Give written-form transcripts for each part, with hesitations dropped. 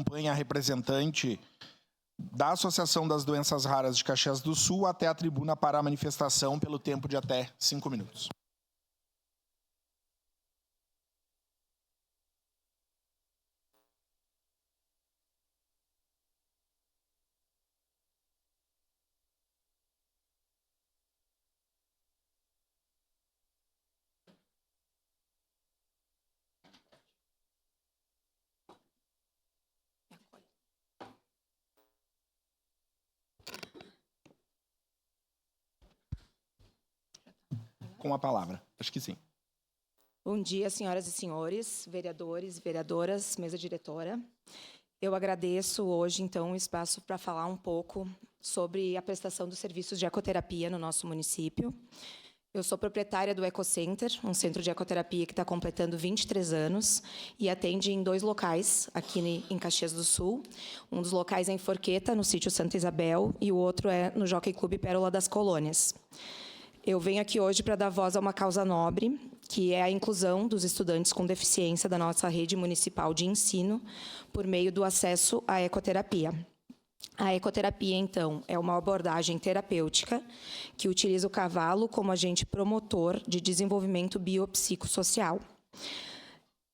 acompanha a representante da Associação das Doenças Raras de Caxias do Sul até a tribuna para a manifestação pelo tempo de até 5 minutos. Com a palavra. Acho que sim. Bom dia, senhoras e senhores, vereadores e vereadoras, mesa diretora. Eu agradeço hoje, então, o espaço para falar um pouco sobre a prestação dos serviços de ecoterapia no nosso município. Eu sou proprietária do Ecocenter, um centro de ecoterapia que está completando 23 anos e atende em 2 locais aqui em Caxias do Sul. Um dos locais é em Forqueta, no sítio Santa Isabel, e o outro é no Jockey Clube Pérola das Colônias. Eu venho aqui hoje para dar voz a uma causa nobre, que é a inclusão dos estudantes com deficiência da nossa rede municipal de ensino por meio do acesso à ecoterapia. A ecoterapia, então, é uma abordagem terapêutica que utiliza o cavalo como agente promotor de desenvolvimento biopsicossocial.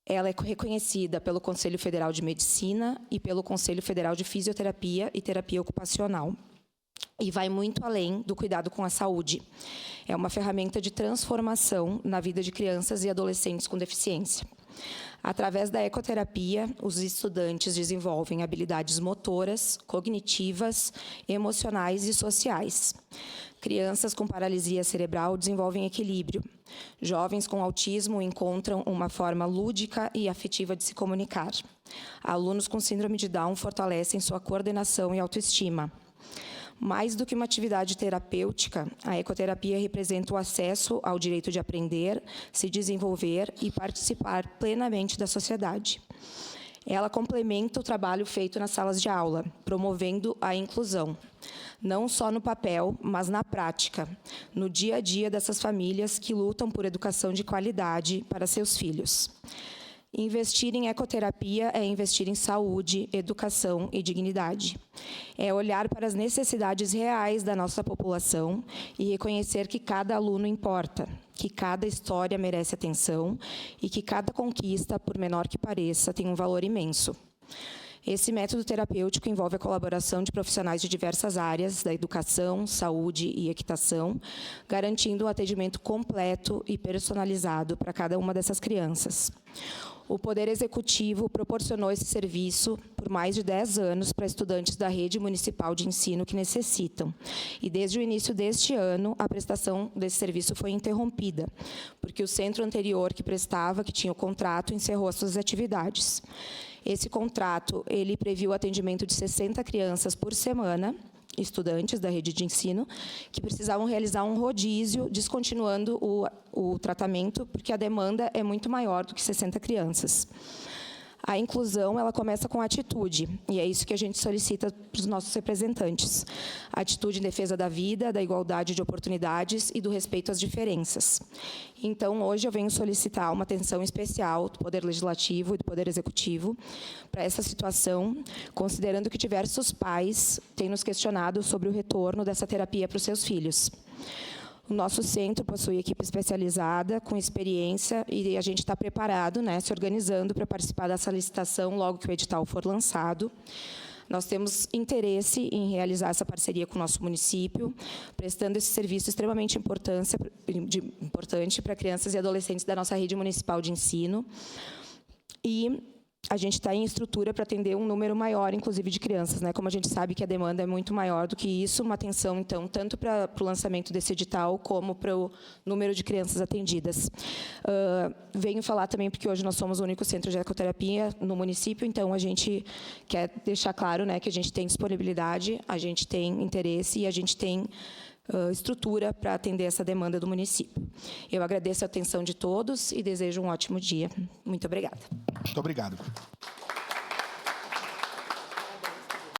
Ela é reconhecida pelo Conselho Federal de Medicina e pelo Conselho Federal de Fisioterapia e Terapia Ocupacional. E vai muito além do cuidado com a saúde. É uma ferramenta de transformação na vida de crianças e adolescentes com deficiência. Através da ecoterapia, os estudantes desenvolvem habilidades motoras, cognitivas, emocionais e sociais. Crianças com paralisia cerebral desenvolvem equilíbrio. Jovens com autismo encontram uma forma lúdica e afetiva de se comunicar. Alunos com síndrome de Down fortalecem sua coordenação e autoestima. Mais do que uma atividade terapêutica, a ecoterapia representa o acesso ao direito de aprender, se desenvolver e participar plenamente da sociedade. Ela complementa o trabalho feito nas salas de aula, promovendo a inclusão, não só no papel, mas na prática, no dia a dia dessas famílias que lutam por educação de qualidade para seus filhos. Investir em ecoterapia é investir em saúde, educação e dignidade. É olhar para as necessidades reais da nossa população e reconhecer que cada aluno importa, que cada história merece atenção e que cada conquista, por menor que pareça, tem um valor imenso. Esse método terapêutico envolve a colaboração de profissionais de diversas áreas da educação, saúde e equitação, garantindo um atendimento completo e personalizado para cada uma dessas crianças. O Poder Executivo proporcionou esse serviço por mais de 10 anos para estudantes da rede municipal de ensino que necessitam. E desde o início deste ano, a prestação desse serviço foi interrompida, porque o centro anterior que prestava, que tinha o contrato, encerrou as suas atividades. Esse contrato, ele previu o atendimento de 60 crianças por semana, estudantes da rede de ensino, que precisavam realizar um rodízio, descontinuando o tratamento, porque a demanda é muito maior do que 60 crianças. A inclusão, ela começa com atitude, e é isso que a gente solicita para os nossos representantes. Atitude em defesa da vida, da igualdade de oportunidades e do respeito às diferenças. Então, hoje eu venho solicitar uma atenção especial do Poder Legislativo e do Poder Executivo para essa situação, considerando que diversos pais têm nos questionado sobre o retorno dessa terapia para os seus filhos. O nosso centro possui equipe especializada, com experiência, e a gente está preparado, se organizando para participar dessa licitação logo que o edital for lançado. Nós temos interesse em realizar essa parceria com o nosso município, prestando esse serviço extremamente importante para crianças e adolescentes da nossa rede municipal de ensino. E a gente está em estrutura para atender um número maior, inclusive, de crianças. Como a gente sabe que a demanda é muito maior do que isso, uma atenção, então, tanto para o lançamento desse edital, como para o número de crianças atendidas. Venho falar também, porque hoje nós somos o único centro de ecoterapia no município, então a gente quer deixar claro que a gente tem disponibilidade, a gente tem interesse e a gente tem estrutura para atender essa demanda do município. Eu agradeço a atenção de todos e desejo um ótimo dia. Muito obrigada. Muito obrigado.